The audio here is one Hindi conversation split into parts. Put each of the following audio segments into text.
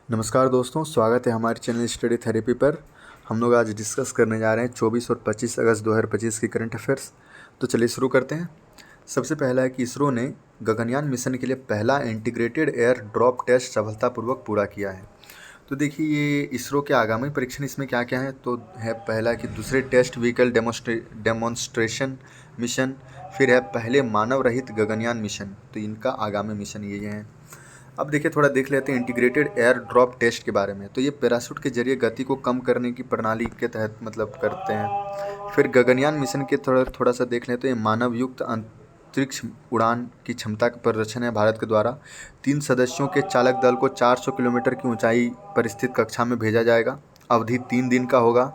नमस्कार दोस्तों, स्वागत है हमारे चैनल स्टडी थेरेपी पर। हम लोग आज डिस्कस करने जा रहे हैं 24 और 25 अगस्त 2025 की करंट अफेयर्स। तो चलिए शुरू करते हैं। सबसे पहला है कि इसरो ने गगनयान मिशन के लिए पहला इंटीग्रेटेड एयर ड्रॉप टेस्ट सफलतापूर्वक पूरा किया है। तो देखिए, ये इसरो के आगामी परीक्षण इसमें क्या क्या है। तो है पहला कि दूसरे टेस्ट व्हीकल डेमोन्स्ट्रेशन मिशन, फिर है पहले मानव रहित गगनयान मिशन। तो इनका आगामी मिशन ये हैं। अब देखिए, थोड़ा देख लेते हैं इंटीग्रेटेड एयर ड्रॉप टेस्ट के बारे में। तो ये पैराशूट के जरिए गति को कम करने की प्रणाली के तहत करते हैं। फिर गगनयान मिशन के थोड़ा सा देख लें तो ये मानव युक्त अंतरिक्ष उड़ान की क्षमता का प्रदर्शन है भारत के द्वारा। 3 सदस्यों के चालक दल को 400 किलोमीटर की ऊंचाई पर स्थित कक्षा में भेजा जाएगा। अवधि 3 दिन का होगा।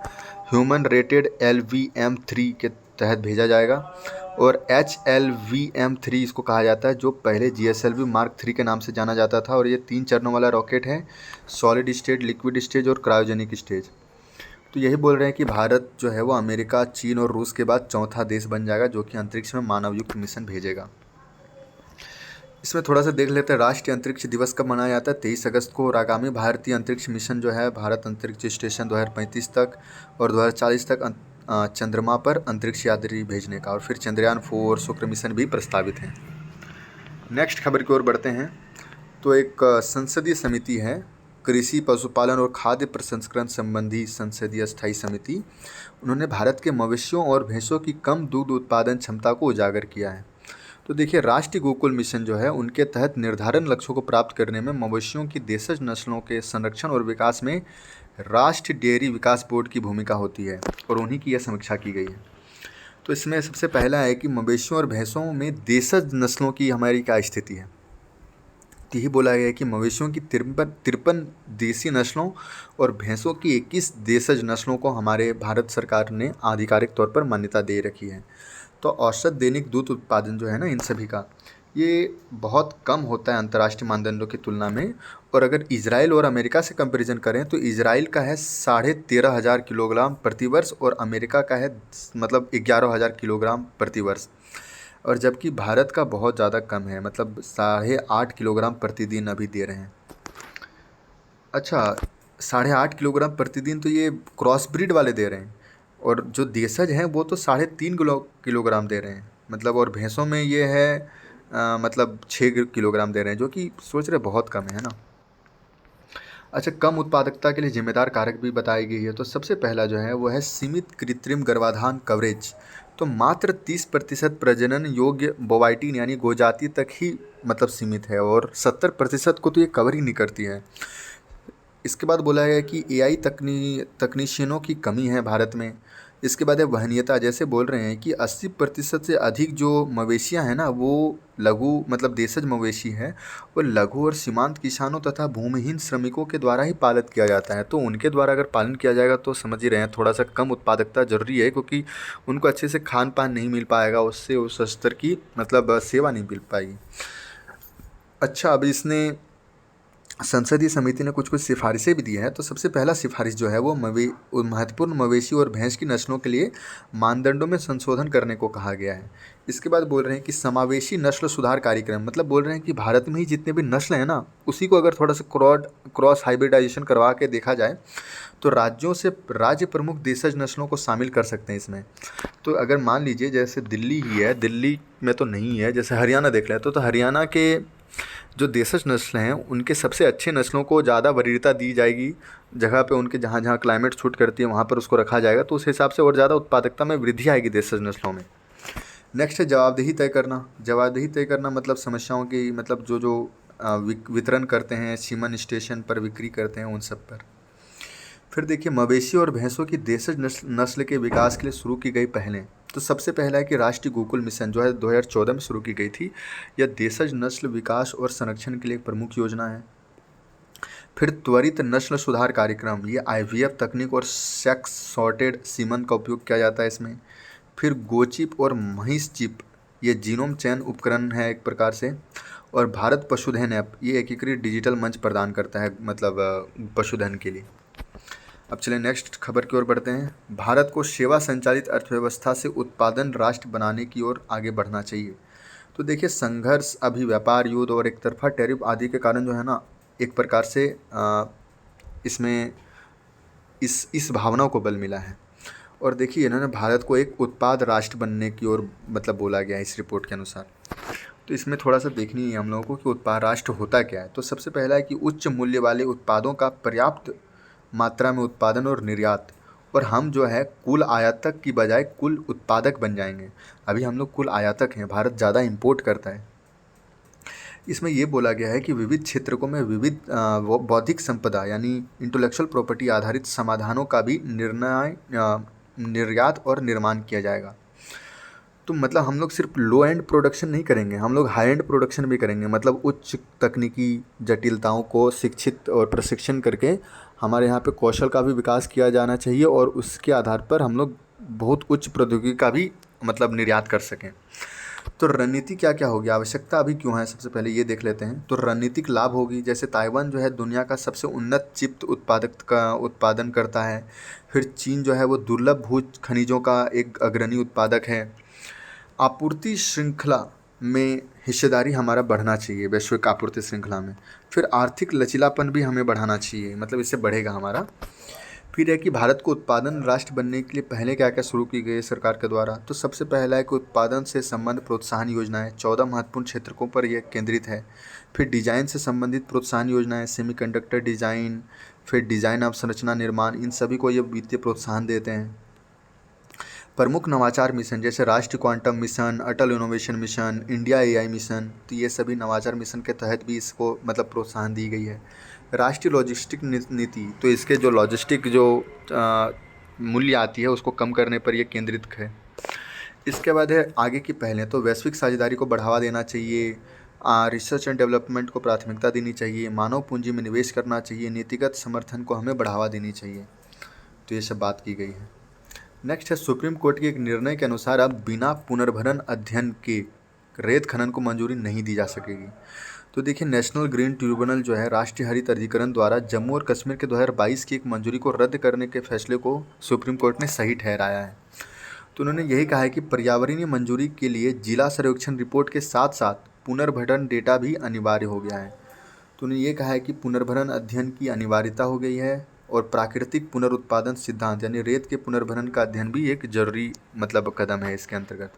ह्यूमन रेटेड LVM-3 के तहत भेजा जाएगा और HLVM-3 इसको कहा जाता है, जो पहले GSLV मार्क 3 के नाम से जाना जाता था। और ये 3 चरणों वाला रॉकेट है, सॉलिड स्टेज, लिक्विड स्टेज और क्रायोजेनिक स्टेज। तो यही बोल रहे हैं कि भारत जो है वो अमेरिका, चीन और रूस के बाद चौथा देश बन जाएगा जो कि अंतरिक्ष में मानव युक्त मिशन भेजेगा। इसमें थोड़ा सा देख लेते हैं राष्ट्रीय अंतरिक्ष दिवस कब मनाया जाता है। 23 अगस्त को। और आगामी भारतीय अंतरिक्ष मिशन जो है भारत अंतरिक्ष स्टेशन 2035 तक और 2040 तक चंद्रमा पर अंतरिक्ष यात्री भेजने का। और फिर चंद्रयान 4 शुक्र मिशन भी प्रस्तावित हैं। नेक्स्ट खबर की ओर बढ़ते हैं। तो एक संसदीय समिति है, कृषि, पशुपालन और खाद्य प्रसंस्करण संबंधी संसदीय स्थायी समिति। उन्होंने भारत के मवेशियों और भैंसों की कम दूध उत्पादन क्षमता को उजागर किया है। तो देखिए, राष्ट्रीय गोकुल मिशन जो है उनके तहत निर्धारण लक्ष्यों को प्राप्त करने में मवेशियों की देशज नस्लों के संरक्षण और विकास में राष्ट्रीय डेयरी विकास बोर्ड की भूमिका होती है और उन्हीं की यह समीक्षा की गई है। तो इसमें सबसे पहला है कि मवेशियों और भैंसों में देशज नस्लों की हमारी क्या स्थिति है। यही बोला गया है कि मवेशियों की 53 देसी नस्लों और भैंसों की 21 देशज नस्लों को हमारे भारत सरकार ने आधिकारिक तौर पर मान्यता दे रखी है। तो औसत दैनिक दूध उत्पादन जो है ना, इन सभी का ये बहुत कम होता है अंतर्राष्ट्रीय मानदंडों की तुलना में। और अगर इजराइल और अमेरिका से कंपैरिजन करें तो इजराइल का है 13,500 किलोग्राम प्रति वर्ष और अमेरिका का है 11,000 किलोग्राम प्रति वर्ष। और जबकि भारत का बहुत ज़्यादा कम है, 8.5 किलोग्राम प्रतिदिन अभी दे रहे हैं। अच्छा, 8.5 किलोग्राम प्रतिदिन तो ये क्रॉस ब्रीड वाले दे रहे हैं। और जो देशज हैं वो तो 3.5 किलोग्राम दे रहे हैं। और भैंसों में ये है 6 किलोग्राम दे रहे हैं, जो कि सोच रहे बहुत कम है ना। अच्छा, कम उत्पादकता के लिए जिम्मेदार कारक भी बताई गई है। तो सबसे पहला जो है वो है सीमित कृत्रिम गर्भाधान कवरेज। तो मात्र 30% प्रजनन योग्य बोवाइटीन यानी गोजाति तक ही सीमित है और 70% को तो ये कवर ही नहीं करती है। इसके बाद बोला है कि AI तकनीशियनों की कमी है भारत में। इसके बाद है वहनीयता, जैसे बोल रहे हैं कि 80% से अधिक जो मवेशियां हैं ना वो लघु देशज मवेशी है, वो लघु और सीमांत किसानों तथा भूमिहीन श्रमिकों के द्वारा ही पालित किया जाता है। तो उनके द्वारा अगर पालन किया जाएगा तो समझ ही रहे हैं थोड़ा सा कम उत्पादकता जरूरी है, क्योंकि उनको अच्छे से खान पान नहीं मिल पाएगा, उससे उस स्तर की सेवा नहीं मिल पाएगी। अच्छा, अब इसने संसदीय समिति ने कुछ सिफारिशें भी दी हैं। तो सबसे पहला सिफारिश जो है वो महत्वपूर्ण मवेशी और भैंस की नस्लों के लिए मानदंडों में संशोधन करने को कहा गया है। इसके बाद बोल रहे हैं कि समावेशी नस्ल सुधार कार्यक्रम, बोल रहे हैं कि भारत में ही जितने भी नस्ल हैं ना, उसी को अगर थोड़ा सा क्रॉस हाइब्रिडाइजेशन करवा के देखा जाए तो राज्यों से राज्य प्रमुख देशज नस्लों को शामिल कर सकते हैं इसमें। तो अगर मान लीजिए जैसे दिल्ली ही है, दिल्ली में तो नहीं है, जैसे हरियाणा देख लें तो हरियाणा के जो देशज नस्ल हैं उनके सबसे अच्छे नस्लों को ज़्यादा वरीयता दी जाएगी। जगह पे उनके जहाँ जहाँ क्लाइमेट सूट करती है वहाँ पर उसको रखा जाएगा, तो उस हिसाब से और ज़्यादा उत्पादकता में वृद्धि आएगी देशज नस्लों में। नेक्स्ट है जवाबदेही तय करना। जवाबदेही तय करना समस्याओं की जो जो वितरण करते हैं, सीमन स्टेशन पर बिक्री करते हैं, उन सब पर। फिर देखिए, मवेशी और भैंसों की देशज नस्ल के विकास के लिए शुरू की गई पहलें। तो सबसे पहला है कि राष्ट्रीय गोकुल मिशन जो है 2014 में शुरू की गई थी। यह देशज नस्ल विकास और संरक्षण के लिए एक प्रमुख योजना है। फिर त्वरित नस्ल सुधार कार्यक्रम, ये IVF तकनीक और सेक्स सॉर्टेड सीमन का उपयोग किया जाता है इसमें। फिर गोचिप और महिष चिप, ये जीनोम चयन उपकरण है एक प्रकार से। और भारत पशुधन ऐप, ये एकीकृत डिजिटल मंच प्रदान करता है पशुधन के लिए। अब चलिए नेक्स्ट खबर की ओर बढ़ते हैं। भारत को सेवा संचालित अर्थव्यवस्था से उत्पादन राष्ट्र बनाने की ओर आगे बढ़ना चाहिए। तो देखिए, संघर्ष, अभी व्यापार युद्ध और एक तरफा टैरिफ आदि के कारण जो है ना, एक प्रकार से इसमें इस भावना को बल मिला है। और देखिए इन्होंने भारत को एक उत्पाद राष्ट्र बनने की ओर मतलब बोला गया है इस रिपोर्ट के अनुसार। तो इसमें थोड़ा सा देखनी है हम लोगों को कि उत्पाद राष्ट्र होता क्या है। तो सबसे पहला है कि उच्च मूल्य वाले उत्पादों का पर्याप्त मात्रा में उत्पादन और निर्यात, और हम जो है कुल आयातक की बजाय कुल उत्पादक बन जाएंगे। अभी हम लोग कुल आयातक हैं, भारत ज़्यादा इंपोर्ट करता है। इसमें ये बोला गया है कि विविध क्षेत्रों में विविध बौद्धिक संपदा यानी इंटेलेक्चुअल प्रॉपर्टी आधारित समाधानों का भी निर्यात और निर्माण किया जाएगा। तो मतलब हम लोग सिर्फ लो एंड प्रोडक्शन नहीं करेंगे, हम लोग हाई एंड प्रोडक्शन भी करेंगे। मतलब उच्च तकनीकी जटिलताओं को शिक्षित और प्रशिक्षण करके हमारे यहाँ पे कौशल का भी विकास किया जाना चाहिए, और उसके आधार पर हम लोग बहुत उच्च प्रौद्योगिकी का भी मतलब निर्यात कर सकें। तो रणनीति क्या क्या होगी, आवश्यकता अभी क्यों है, सबसे पहले ये देख लेते हैं। तो रणनीतिक लाभ होगी, जैसे ताइवान जो है दुनिया का सबसे उन्नत चिप उत्पादक का उत्पादन करता है। फिर चीन जो है वो दुर्लभ भू खनिजों का एक अग्रणी उत्पादक है। आपूर्ति श्रृंखला में हिस्सेदारी हमारा बढ़ना चाहिए, वैश्विक आपूर्ति श्रृंखला में। फिर आर्थिक लचीलापन भी हमें बढ़ाना चाहिए, मतलब इससे बढ़ेगा हमारा। फिर है कि भारत को उत्पादन राष्ट्र बनने के लिए पहले क्या क्या शुरू की गई है सरकार के द्वारा। तो सबसे पहला है कि उत्पादन से संबंध प्रोत्साहन योजनाएं, 14 महत्वपूर्ण क्षेत्रों पर यह केंद्रित है। फिर डिजाइन से संबंधित प्रोत्साहन योजनाएं, सेमीकंडक्टर डिजाइन, फिर डिजाइन अवसंरचना निर्माण, इन सभी को ये वित्तीय प्रोत्साहन देते हैं। प्रमुख नवाचार मिशन जैसे राष्ट्रीय quantum mission, Atal innovation mission, India AI mission, तो ये सभी नवाचार मिशन के तहत भी इसको मतलब प्रोत्साहन दी गई है। राष्ट्रीय लॉजिस्टिक नीति, तो इसके जो लॉजिस्टिक जो मूल्य आती है उसको कम करने पर यह केंद्रित है। इसके बाद है आगे की पहलें, तो वैश्विक साझेदारी को बढ़ावा देना चाहिए, रिसर्च एंड डेवलपमेंट को प्राथमिकता देनी चाहिए, मानव पूंजी में निवेश करना चाहिए, नीतिगत समर्थन को हमें बढ़ावा देनी चाहिए। तो ये सब बात की गई है। नेक्स्ट है सुप्रीम कोर्ट के एक निर्णय के अनुसार अब बिना पुनर्भरण अध्ययन के रेत खनन को मंजूरी नहीं दी जा सकेगी। तो देखिए नेशनल ग्रीन ट्रिब्यूनल जो है राष्ट्रीय हरित अधिकरण द्वारा जम्मू और कश्मीर के 2022 की एक मंजूरी को रद्द करने के फैसले को सुप्रीम कोर्ट ने सही ठहराया है। तो उन्होंने यही कहा है कि पर्यावरणीय मंजूरी के लिए जिला सर्वेक्षण रिपोर्ट के साथ साथ पुनर्भरण डेटा भी अनिवार्य हो गया है। तो उन्होंने ये कहा है कि पुनर्भरण अध्ययन की अनिवार्यता हो गई है, और प्राकृतिक पुनरुत्पादन सिद्धांत यानी रेत के पुनर्भरण का अध्ययन भी एक जरूरी मतलब कदम है इसके अंतर्गत।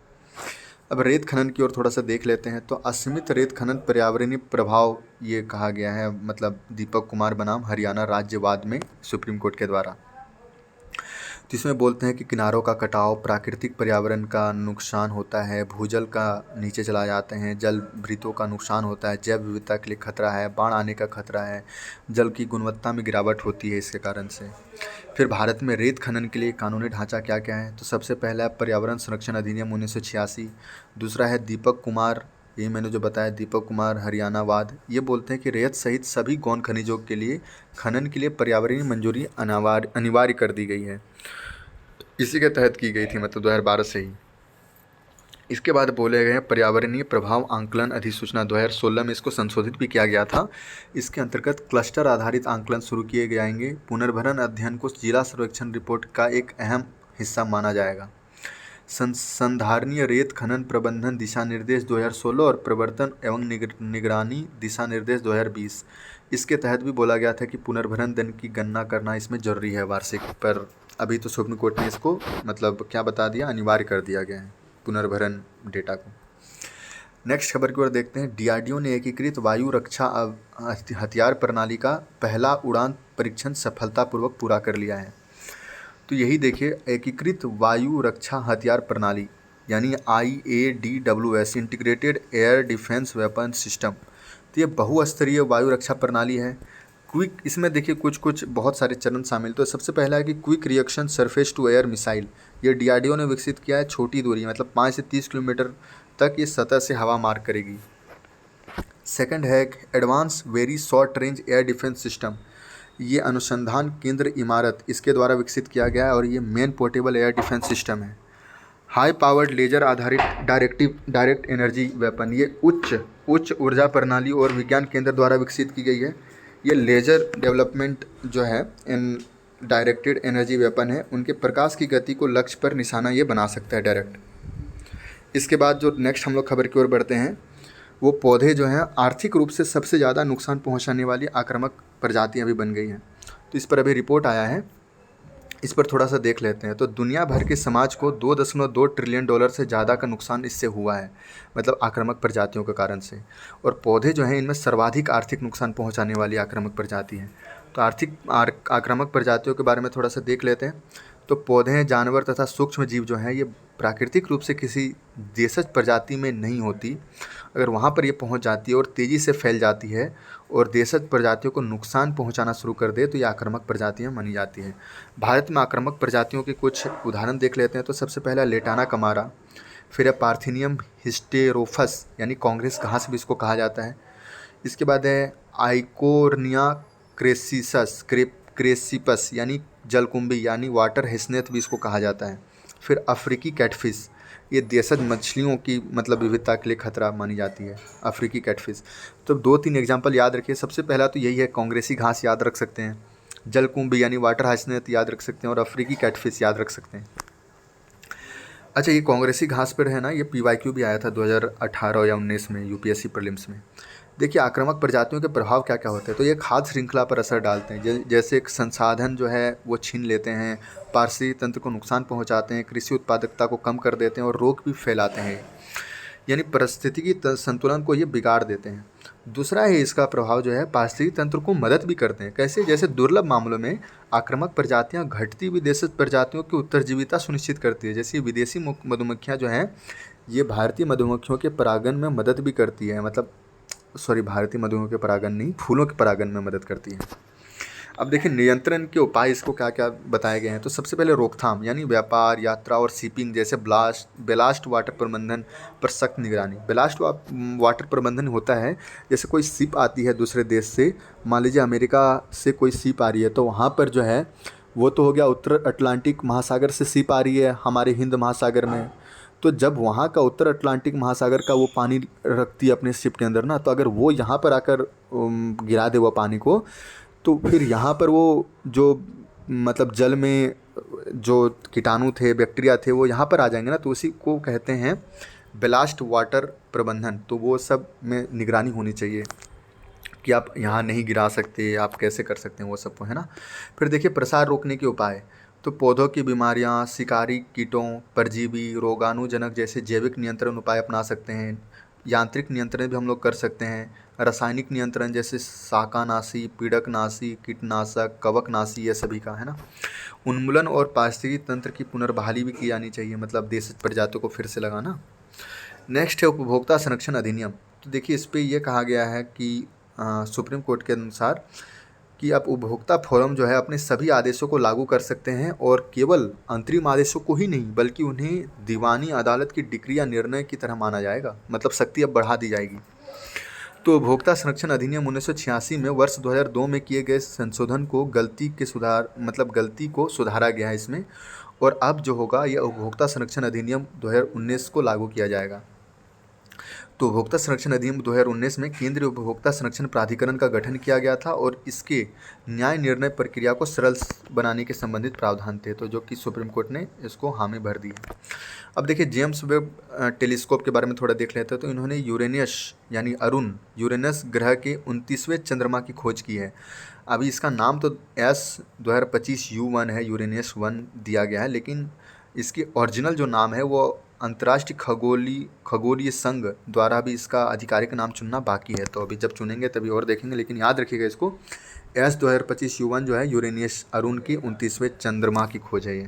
अब रेत खनन की ओर थोड़ा सा देख लेते हैं। तो असीमित रेत खनन पर्यावरणीय प्रभाव ये कहा गया है, मतलब दीपक कुमार बनाम हरियाणा राज्यवाद में सुप्रीम कोर्ट के द्वारा। तो इसमें बोलते हैं कि किनारों का कटाव प्राकृतिक पर्यावरण का नुकसान होता है, भूजल का नीचे चला जाते हैं, जल वृत्तों का नुकसान होता है, जैव विविधता के लिए खतरा है, बाढ़ आने का खतरा है, जल की गुणवत्ता में गिरावट होती है इसके कारण से। फिर भारत में रेत खनन के लिए कानूनी ढांचा क्या क्या है। तो सबसे पहला है पर्यावरण संरक्षण अधिनियम 1986। दूसरा है दीपक कुमार, यही मैंने जो बताया दीपक कुमार हरियाणावाद, ये बोलते हैं कि रेत सहित सभी गौण खनिजों के लिए खनन के लिए पर्यावरणीय मंजूरी अनिवार्य कर दी गई है, इसी के तहत की गई थी, मतलब 2012 से ही। इसके बाद बोले गए हैं पर्यावरणीय प्रभाव आंकलन अधिसूचना 2016 में इसको संशोधित भी किया गया था। इसके अंतर्गत क्लस्टर आधारित आंकलन शुरू किए जाएंगे। पुनर्भरण अध्ययन को जिला सर्वेक्षण रिपोर्ट का एक अहम हिस्सा माना जाएगा। संधारणीय रेत खनन प्रबंधन दिशा निर्देश 2016 और प्रवर्तन एवं निगरानी दिशा निर्देश 2020, इसके तहत भी बोला गया था कि पुनर्भरण दर की गणना करना इसमें जरूरी है वार्षिक, पर अभी तो सुप्रीम कोर्ट ने इसको मतलब क्या बता दिया, अनिवार्य कर दिया गया है पुनर्भरण डेटा को। नेक्स्ट खबर की ओर देखते हैं। डीआरडीओ ने एकीकृत वायु रक्षा हथियार प्रणाली का पहला उड़ान परीक्षण सफलतापूर्वक पूरा कर लिया है। तो यही देखिए एकीकृत वायु रक्षा हथियार प्रणाली यानी IADWS integrated air defence weapon system. तो ये बहुस्तरीय वायु रक्षा प्रणाली है। क्विक, इसमें देखिए कुछ बहुत सारे चरण शामिल। तो सबसे पहला है कि quick reaction surface to air missile, ये डीआरडीओ ने विकसित किया है। छोटी दूरी मतलब 5 से 30 किलोमीटर तक ये सतह से हवा मार करेगी। सेकंड है advance very short range air defence system, ये अनुसंधान केंद्र इमारत इसके द्वारा विकसित किया गया है और ये main portable air defence system है। हाई पावर्ड लेजर आधारित डायरेक्ट एनर्जी वेपन, ये उच्च ऊर्जा प्रणाली और विज्ञान केंद्र द्वारा विकसित की गई है। ये लेजर डेवलपमेंट जो है इन डायरेक्टेड एनर्जी वेपन है, उनके प्रकाश की गति को लक्ष्य पर निशाना ये बना सकता है डायरेक्ट। इसके बाद जो नेक्स्ट हम लोग खबर की ओर बढ़ते हैं, वो पौधे जो हैं आर्थिक रूप से सबसे ज़्यादा नुकसान पहुंचाने वाली आक्रामक प्रजातियां भी बन गई हैं। तो इस पर अभी रिपोर्ट आया है, इस पर थोड़ा सा देख लेते हैं। तो दुनिया भर के समाज को $2.2 ट्रिलियन से ज़्यादा का नुकसान इससे हुआ है, मतलब आक्रामक प्रजातियों के कारण से। और पौधे जो हैं इनमें सर्वाधिक आर्थिक नुकसान पहुंचाने वाली आक्रामक प्रजाति है। तो आक्रामक प्रजातियों के बारे में थोड़ा सा देख लेते हैं। तो पौधे, जानवर तथा सूक्ष्म जीव जो हैं ये प्राकृतिक रूप से किसी देशज प्रजाति में नहीं होती। अगर वहाँ पर ये पहुँच जाती है और तेज़ी से फैल जाती है और देशज प्रजातियों को नुकसान पहुँचाना शुरू कर दे तो ये आक्रामक प्रजातियाँ मानी जाती हैं। भारत में आक्रामक प्रजातियों के कुछ उदाहरण देख लेते हैं। तो सबसे पहला लेटाना कमारा, फिर है पार्थिनियम हिस्टेरोफस यानी कांग्रेस घास भी इसको कहा जाता है। इसके बाद है आइकोर्निया क्रेसिपस यानी जलकुंभी यानी वाटर हिस्नेथ भी इसको कहा जाता है। फिर अफ्रीकी कैटफिश, ये देशज मछलियों की मतलब विविधता के लिए खतरा मानी जाती है, अफ्रीकी कैटफिश। तो 2-3 एग्जाम्पल याद रखिए। सबसे पहला तो यही है, कांग्रेसी घास याद रख सकते हैं, जलकुंभी यानी वाटर हिस्नेथ याद रख सकते हैं और अफ्रीकी कैटफिश याद रख सकते हैं। अच्छा, ये कांग्रेसी घास पर है ना, ये PYQ भी आया था 2018 या 19 में यूपीएससी प्रीलिम्स में। देखिए आक्रामक प्रजातियों के प्रभाव क्या क्या होते हैं। तो ये खाद्य श्रृंखला पर असर डालते हैं, जैसे एक संसाधन जो है वो छीन लेते हैं, पारिस्थितिक तंत्र को नुकसान पहुंचाते हैं, कृषि उत्पादकता को कम कर देते हैं और रोग भी फैलाते हैं, यानी पारिस्थितिकी संतुलन को ये बिगाड़ देते हैं। दूसरा है इसका प्रभाव जो है पारिस्थितिक तंत्र को मदद भी करते हैं। कैसे? जैसे दुर्लभ मामलों में आक्रामक प्रजातियां घटती विदेशी प्रजातियों की उत्तरजीविता सुनिश्चित करती है। जैसे विदेशी मधुमक्खियां जो हैं ये भारतीय मधुमक्खियों के परागण में मदद भी करती है, मतलब भारतीय मधुओं के परागण नहीं, फूलों के परागण में मदद करती है। अब देखिए नियंत्रण के उपाय इसको क्या क्या बताए गए हैं। तो सबसे पहले रोकथाम, यानी व्यापार, यात्रा और शिपिंग जैसे बेलास्ट वाटर प्रबंधन पर सख्त निगरानी। बेलास्ट वाटर प्रबंधन होता है, जैसे कोई शिप आती है दूसरे देश से, मान लीजिए अमेरिका से कोई शिप आ रही है, तो वहाँ पर जो है वो तो हो गया उत्तर अटलांटिक महासागर से शिप आ रही है हमारे हिंद महासागर में, तो जब वहाँ का उत्तर अटलांटिक महासागर का वो पानी रखती है अपने शिप के अंदर ना, तो अगर वो यहाँ पर आकर गिरा दे वो पानी को, तो फिर यहाँ पर वो जो मतलब जल में जो कीटाणु थे, बैक्टीरिया थे, वो यहाँ पर आ जाएंगे ना, तो उसी को कहते हैं बेलास्ट वाटर प्रबंधन। तो वो सब में निगरानी होनी चाहिए कि आप यहाँ नहीं गिरा सकते, आप कैसे कर सकते हैं वो सब को, है ना। फिर देखिए प्रसार रोकने के उपाय। तो पौधों की बीमारियाँ, शिकारी कीटों, परजीवी, रोगाणुजनक जैसे जैविक नियंत्रण उपाय अपना सकते हैं। यांत्रिक नियंत्रण भी हम लोग कर सकते हैं। रासायनिक नियंत्रण जैसे शाकानाशी, पीड़कनाशी, कीटनाशक, कवकनाशी, ये सभी का, है ना। उन्मूलन और पारिस्थितिकी तंत्र की पुनर्बहाली भी की जानी चाहिए, मतलब देशी प्रजातियों को फिर से लगाना। नेक्स्ट है उपभोक्ता संरक्षण अधिनियम। तो देखिए इस पर यह कहा गया है कि सुप्रीम कोर्ट के अनुसार कि आप उपभोक्ता फोरम जो है अपने सभी आदेशों को लागू कर सकते हैं, और केवल अंतरिम आदेशों को ही नहीं बल्कि उन्हें दीवानी अदालत की डिक्री या निर्णय की तरह माना जाएगा, मतलब शक्ति अब बढ़ा दी जाएगी। तो उपभोक्ता संरक्षण अधिनियम 1986 में वर्ष 2002 में किए गए संशोधन को गलती को सुधारा गया है इसमें, और अब जो होगा यह उपभोक्ता संरक्षण अधिनियम 2019 को लागू किया जाएगा। तो उपभोक्ता संरक्षण अधिनियम 2019 में केंद्रीय उपभोक्ता संरक्षण प्राधिकरण का गठन किया गया था, और इसके न्याय निर्णय प्रक्रिया को सरल बनाने के संबंधित प्रावधान थे, तो जो कि सुप्रीम कोर्ट ने इसको हामी भर दी। अब देखिए जेम्स वेब टेलीस्कोप के बारे में थोड़ा देख लेते हैं। तो इन्होंने यूरेनियस यानी अरुण यूरेनस ग्रह के 29वें चंद्रमा की खोज की है। अभी इसका नाम तो S2025U1 है, यूरेनियस 1 दिया गया है, लेकिन इसकी ओरिजिनल जो नाम है वो अंतर्राष्ट्रीय खगोलीय संघ द्वारा भी इसका आधिकारिक नाम चुनना बाकी है। तो अभी जब चुनेंगे तभी और देखेंगे, लेकिन याद रखिएगा इसको, S2025U1 जो है यूरेनियस अरुण की 29वें चंद्रमा की खोज है ये।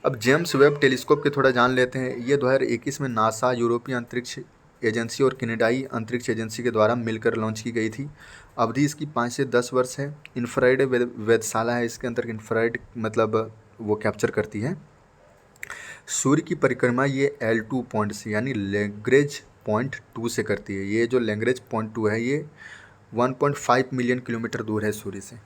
अब जेम्स वेब टेलीस्कोप के थोड़ा जान लेते हैं। ये 2021 में नासा, यूरोपीय अंतरिक्ष एजेंसी और कनाडाई अंतरिक्ष एजेंसी के द्वारा मिलकर लॉन्च की गई थी। अवधि इसकी 5 से 10 वर्ष है। इंफ्रारेड वेधशाला है, इसके अंदर इंफ्रारेड मतलब वो कैप्चर करती है। सूर्य की परिक्रमा ये L2 पॉइंट से यानी लैग्रेंज पॉइंट 2 से करती है। ये जो लैग्रेंज पॉइंट 2 है ये 1.5 मिलियन किलोमीटर दूर है सूर्य से।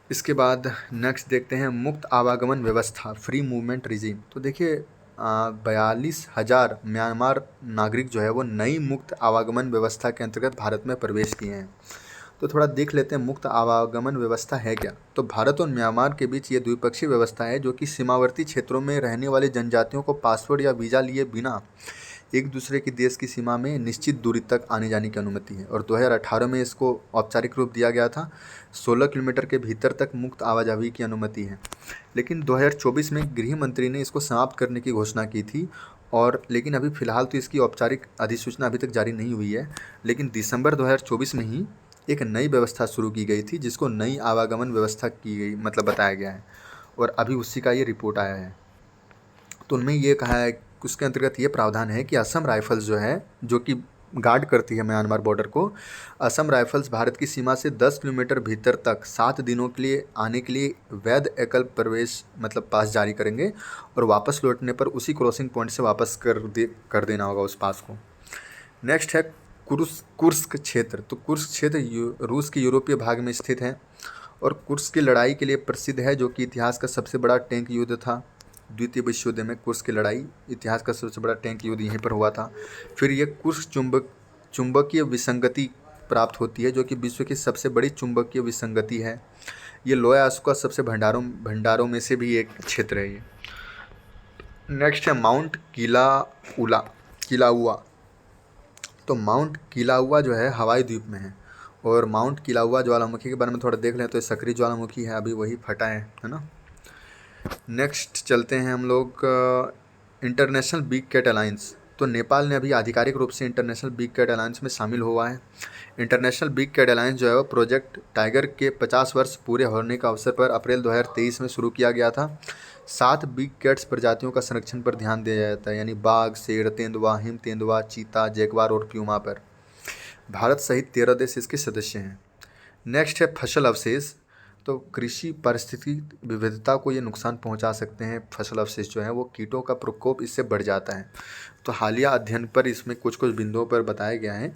इसके बाद नेक्स्ट देखते हैं मुक्त आवागमन व्यवस्था, फ्री मूवमेंट रिजीम। तो देखिए 42,000 म्यांमार नागरिक जो है वो नई मुक्त आवागमन व्यवस्था के अंतर्गत भारत में प्रवेश किए हैं। तो थोड़ा देख लेते हैं मुक्त आवागमन व्यवस्था है क्या। तो भारत और म्यांमार के बीच ये द्विपक्षीय व्यवस्था है जो कि सीमावर्ती क्षेत्रों में रहने वाले जनजातियों को पासपोर्ट या वीज़ा लिए बिना एक दूसरे के देश की सीमा में निश्चित दूरी तक आने जाने की अनुमति है। और 2018 में इसको औपचारिक रूप दिया गया था। 16 किलोमीटर के भीतर तक मुक्त आवाजाही की अनुमति है। लेकिन 2024 में गृह मंत्री ने इसको समाप्त करने की घोषणा की थी, और लेकिन अभी फ़िलहाल तो इसकी औपचारिक अधिसूचना अभी तक जारी नहीं हुई है। लेकिन दिसंबर 2024 में ही एक नई व्यवस्था शुरू की गई थी, जिसको नई आवागमन व्यवस्था की गई मतलब बताया गया है, और अभी उसी का ये रिपोर्ट आया है। तो उनमें ये कहा है, उसके अंतर्गत ये प्रावधान है कि असम राइफल्स जो है, जो कि गार्ड करती है म्यांमार बॉर्डर को, असम राइफल्स भारत की सीमा से 10 किलोमीटर भीतर तक 7 दिनों के लिए आने के लिए वैध एकल प्रवेश मतलब पास जारी करेंगे, और वापस लौटने पर उसी क्रॉसिंग पॉइंट से वापस कर देना होगा उस पास को। नेक्स्ट है कुर्स्क क्षेत्र। तो कुर्स्क क्षेत्र रूस के यूरोपीय भाग में स्थित है, और कुर्स्क की लड़ाई के लिए प्रसिद्ध है, जो कि इतिहास का सबसे बड़ा टैंक युद्ध था। द्वितीय विश्व युद्ध में कुर्स्क की लड़ाई इतिहास का सबसे बड़ा टैंक युद्ध यहीं पर हुआ था। फिर ये कुर्स्क चुंबकीय विसंगति प्राप्त होती है, जो कि विश्व की सबसे बड़ी चुंबकीय विसंगति है। ये लोह आयस्क का सबसे भंडारों में से भी एक क्षेत्र है ये। नेक्स्ट है माउंट किलाउआ। तो माउंट किलाउआ जो है हवाई द्वीप में है, और माउंट किलाउआ ज्वालामुखी के बारे में थोड़ा देख लें तो ये सक्रिय ज्वालामुखी है, अभी वही फटा है ना। नेक्स्ट चलते हैं हम लोग इंटरनेशनल बिग कैट अलायंस। तो नेपाल ने अभी आधिकारिक रूप से इंटरनेशनल बिग कैट अलायंस में शामिल हुआ है। इंटरनेशनल बिग कैट अलायंस जो है वो प्रोजेक्ट टाइगर के 50 वर्ष पूरे होने का अवसर पर अप्रैल 2023 में शुरू किया गया था। 7 बिग कैट्स प्रजातियों का संरक्षण पर ध्यान दिया जाता है, यानी बाघ, शेर, तेंदुआ, हिम तेंदुआ, चीता, जैगवार और प्यूमा पर। भारत सहित 13 देश इसके सदस्य हैं। नेक्स्ट है फसल अवशेष। तो कृषि पारिस्थितिकी विविधता को ये नुकसान पहुंचा सकते हैं फसल अवशेष जो है वो, कीटों का प्रकोप इससे बढ़ जाता है। तो हालिया अध्ययन पर इसमें कुछ बिंदुओं पर बताया गया है,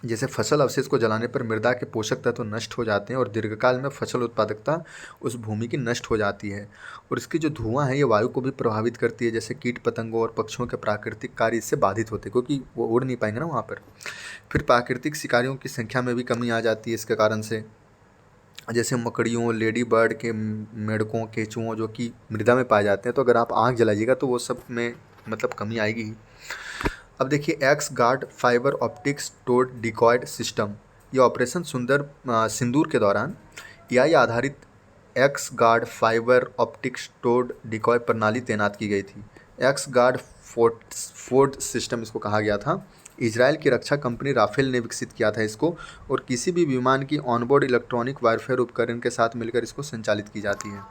जैसे फसल अवशेष को जलाने पर मृदा के पोषक तत्व नष्ट हो जाते हैं, और दीर्घकाल में फसल उत्पादकता उस भूमि की नष्ट हो जाती है। और इसकी जो धुआं है ये वायु को भी प्रभावित करती है, जैसे कीट पतंगों और पक्षियों के प्राकृतिक कार्य इससे बाधित होते हैं, क्योंकि वो उड़ नहीं पाएंगे ना वहाँ पर। फिर प्राकृतिक शिकारियों की संख्या में भी कमी आ जाती है इसके कारण से, जैसे मकड़ियों, लेडी बर्ड के, मेंढकों, केंचुओं जो कि मृदा में पाए जाते हैं। तो अगर आप आग जलाइएगा तो वो सब में मतलब कमी आएगी ही। अब देखिए X guard fibre optics towed decoyed system. ये ऑपरेशन सिंदूर के दौरान एआई आधारित X guard fibre optics towed decoy प्रणाली तैनात की गई थी। एक्स गार्ड फोर्ड सिस्टम इसको कहा गया था। इजराइल की रक्षा कंपनी राफेल ने विकसित किया था इसको, और किसी भी विमान की ऑनबोर्ड इलेक्ट्रॉनिक वारफेयर उपकरण के साथ मिलकर इसको संचालित की जाती है।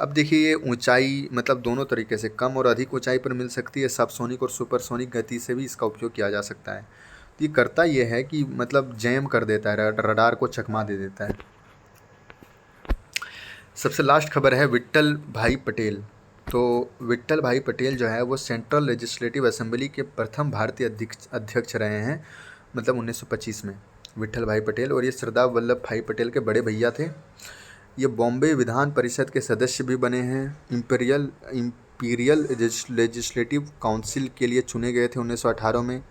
अब देखिए ये ऊंचाई मतलब दोनों तरीके से, कम और अधिक ऊंचाई पर मिल सकती है। सबसोनिक और सुपरसोनिक गति से भी इसका उपयोग किया जा सकता है। तो ये करता ये है कि मतलब जैम कर देता है, रडार को चकमा दे देता है। सबसे लास्ट खबर है विट्ठल भाई पटेल। तो विट्ठल भाई पटेल जो है वो सेंट्रल लेजिस्लेटिव असेंबली के प्रथम भारतीय अध्यक्ष रहे हैं, मतलब 1925 में विट्ठल भाई पटेल। और ये सरदार वल्लभ भाई पटेल के बड़े भैया थे। ये बॉम्बे विधान परिषद के सदस्य भी बने हैं। इंपीरियल लेजिस्लेटिव काउंसिल के लिए चुने गए थे 1918 में।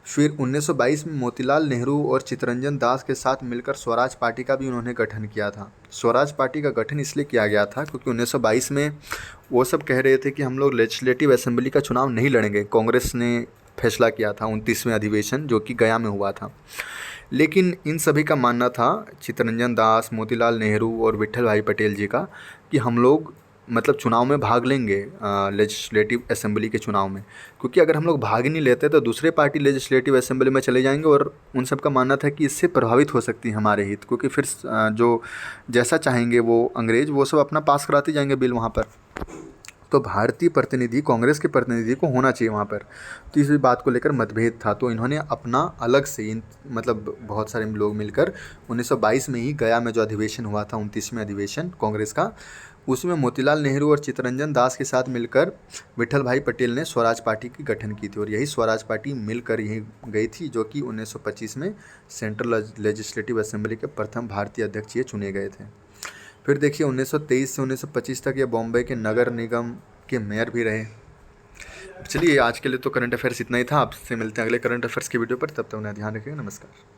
फिर 1922 में मोतीलाल नेहरू और चित्तरंजन दास के साथ मिलकर स्वराज पार्टी का भी उन्होंने गठन किया था। स्वराज पार्टी का गठन इसलिए किया गया था क्योंकि 1922 में वो सब कह रहे थे कि हम लोग लेजिस्लेटिव असेंबली का चुनाव नहीं लड़ेंगे। कांग्रेस ने फैसला किया था 29वें अधिवेशन जो कि गया में हुआ था। लेकिन इन सभी का मानना था, चित्तरंजन दास, मोतीलाल नेहरू और विट्ठल भाई पटेल जी का, कि हम लोग मतलब चुनाव में भाग लेंगे लेजिस्लेटिव असेंबली के चुनाव में, क्योंकि अगर हम लोग भाग ही नहीं लेते तो दूसरे पार्टी लेजिस्लेटिव असेंबली में चले जाएंगे, और उन सब का मानना था कि इससे प्रभावित हो सकती है हमारे हित, क्योंकि फिर जो जैसा चाहेंगे वो अंग्रेज़ वो सब अपना पास कराते जाएंगे बिल वहाँ पर। तो भारतीय प्रतिनिधि, कांग्रेस के प्रतिनिधि को होना चाहिए वहाँ पर। तो इस बात को लेकर मतभेद था, तो इन्होंने अपना अलग से मतलब बहुत सारे लोग मिलकर 1922 में ही गया में जो अधिवेशन हुआ था 29वें अधिवेशन कांग्रेस का, उसमें मोतीलाल नेहरू और चित्तरंजन दास के साथ मिलकर विट्ठल भाई पटेल ने स्वराज पार्टी की गठन की थी, और यही स्वराज पार्टी मिलकर यहीं गई थी, जो कि 1925 में सेंट्रल लेजिस्लेटिव असेंबली के प्रथम भारतीय अध्यक्ष ये चुने गए थे। फिर देखिए 1923 से 1925 तक ये बॉम्बे के नगर निगम के मेयर भी रहे। चलिए आज के लिए तो करंट अफेयर्स इतना ही था। आपसे मिलते हैं अगले करंट अफेयर्स की वीडियो पर, तब तक उन्हें ध्यान रखिएगा। नमस्कार।